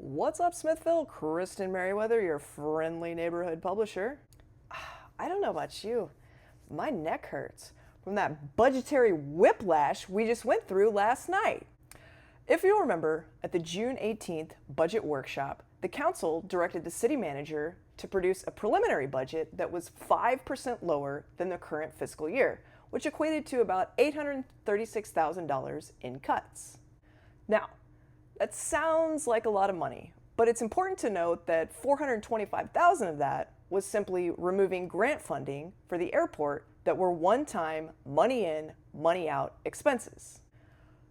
What's up, Smithville? Kristen Merriweather, your friendly neighborhood publisher. I don't know about you. My neck hurts from that budgetary whiplash we just went through last night. If you'll remember, at the June 18th budget workshop, the council directed the city manager to produce a preliminary budget that was 5% lower than the current fiscal year, which equated to about $836,000 in cuts. Now, that sounds like a lot of money, but it's important to note that $425,000 of that was simply removing grant funding for the airport that were one-time money in, money out expenses.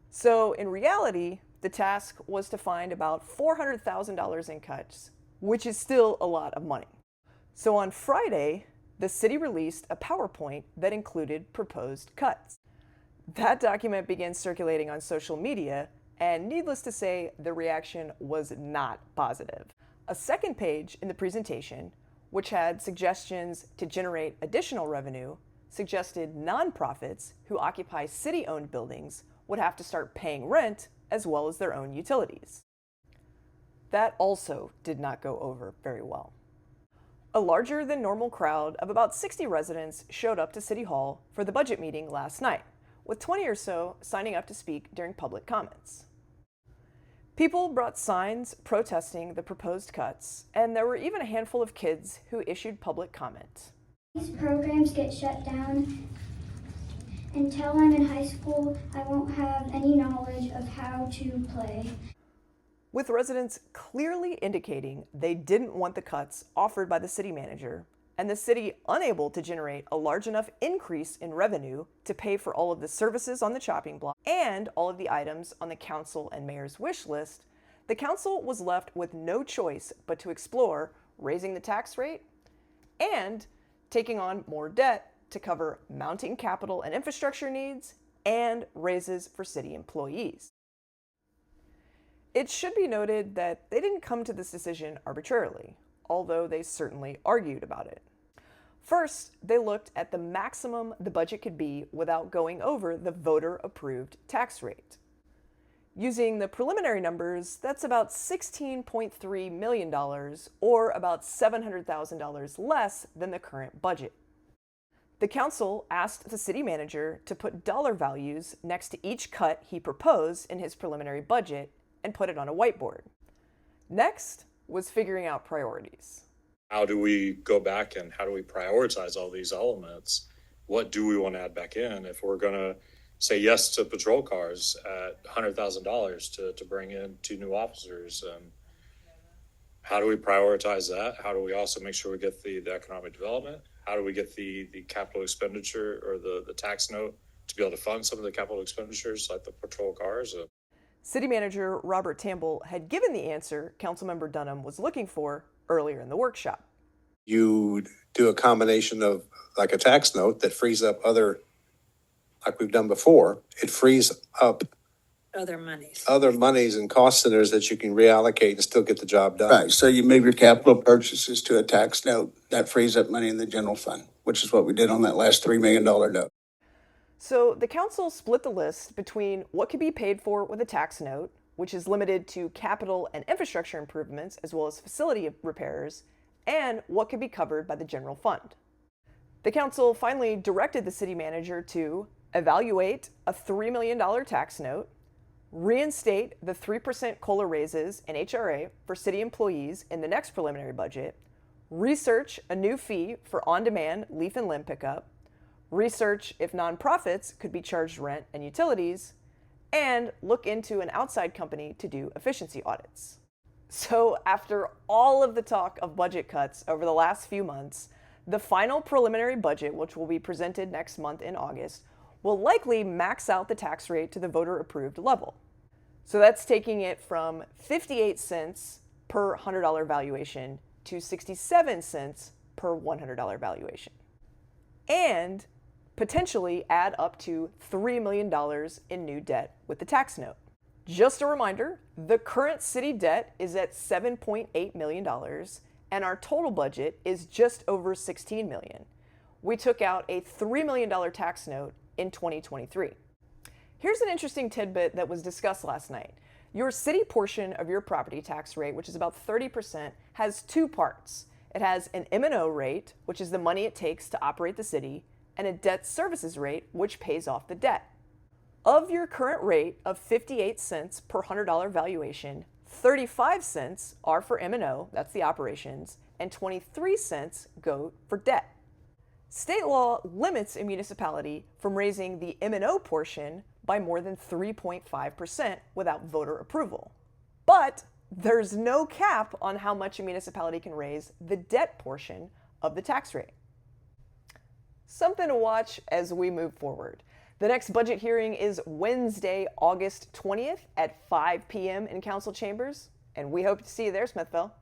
So in reality, the task was to find about $400,000 in cuts, which is still a lot of money. So on Friday, the city released a PowerPoint that included proposed cuts. That document began circulating on social media, and needless to say, the reaction was not positive. A second page in the presentation, which had suggestions to generate additional revenue, suggested nonprofits who occupy city-owned buildings would have to start paying rent as well as their own utilities. That also did not go over very well. A larger than normal crowd of about 60 residents showed up to City Hall for the budget meeting last night, with 20 or so signing up to speak during public comments. People brought signs protesting the proposed cuts, and there were even a handful of kids who issued public comment. These programs get shut down. Until I'm in high school, I won't have any knowledge of how to play. With residents clearly indicating they didn't want the cuts offered by the city manager, and the city unable to generate a large enough increase in revenue to pay for all of the services on the chopping block and all of the items on the council and mayor's wish list, the council was left with no choice but to explore raising the tax rate and taking on more debt to cover mounting capital and infrastructure needs and raises for city employees. It should be noted that they didn't come to this decision arbitrarily, although they certainly argued about it. First, they looked at the maximum the budget could be without going over the voter-approved tax rate. Using the preliminary numbers, that's about $16.3 million, or about $700,000 less than the current budget. The council asked the city manager to put dollar values next to each cut he proposed in his preliminary budget and put it on a whiteboard. Next was figuring out priorities. How do we go back and how do we prioritize all these elements? What do we want to add back in? If we're going to say yes to patrol cars at $100,000 to bring in 2 new officers, how do we prioritize that? How do we also make sure we get the economic development? How do we get the capital expenditure or the tax note to be able to fund some of the capital expenditures like the patrol cars? City Manager Robert Tamble had given the answer Councilmember Dunham was looking for earlier in the workshop. You do a combination of like a tax note that frees up like we've done before. It frees up other monies and cost centers that you can reallocate and still get the job done. Right, so you move your capital purchases to a tax note. That frees up money in the general fund, which is what we did on that last $3 million note. So the council split the list between what could be paid for with a tax note, which is limited to capital and infrastructure improvements as well as facility repairs, and what could be covered by the general fund. The council finally directed the city manager to evaluate a $3 million tax note, reinstate the 3% COLA raises and HRA for city employees in the next preliminary budget, research a new fee for on-demand leaf and limb pickup, research if nonprofits could be charged rent and utilities, and look into an outside company to do efficiency audits. So after all of the talk of budget cuts over the last few months, the final preliminary budget, which will be presented next month in August, will likely max out the tax rate to the voter-approved level. So that's taking it from 58 cents per $100 valuation to 67 cents per $100 valuation. And potentially add up to $3 million in new debt with the tax note. Just a reminder, the current city debt is at $7.8 million, and our total budget is just over $16 million. We took out a $3 million tax note in 2023. Here's an interesting tidbit that was discussed last night. Your city portion of your property tax rate, which is about 30%, has two parts. It has an M&O rate, which is the money it takes to operate the city, and a debt services rate, which pays off the debt. Of your current rate of 58 cents per $100 valuation, 35 cents are for M&O, that's the operations, and 23 cents go for debt. State law limits a municipality from raising the M&O portion by more than 3.5% without voter approval. But there's no cap on how much a municipality can raise the debt portion of the tax rate. Something to watch as we move forward. The next budget hearing is Wednesday, August 20th at 5 p.m. in council chambers, and we hope to see you there, Smithville.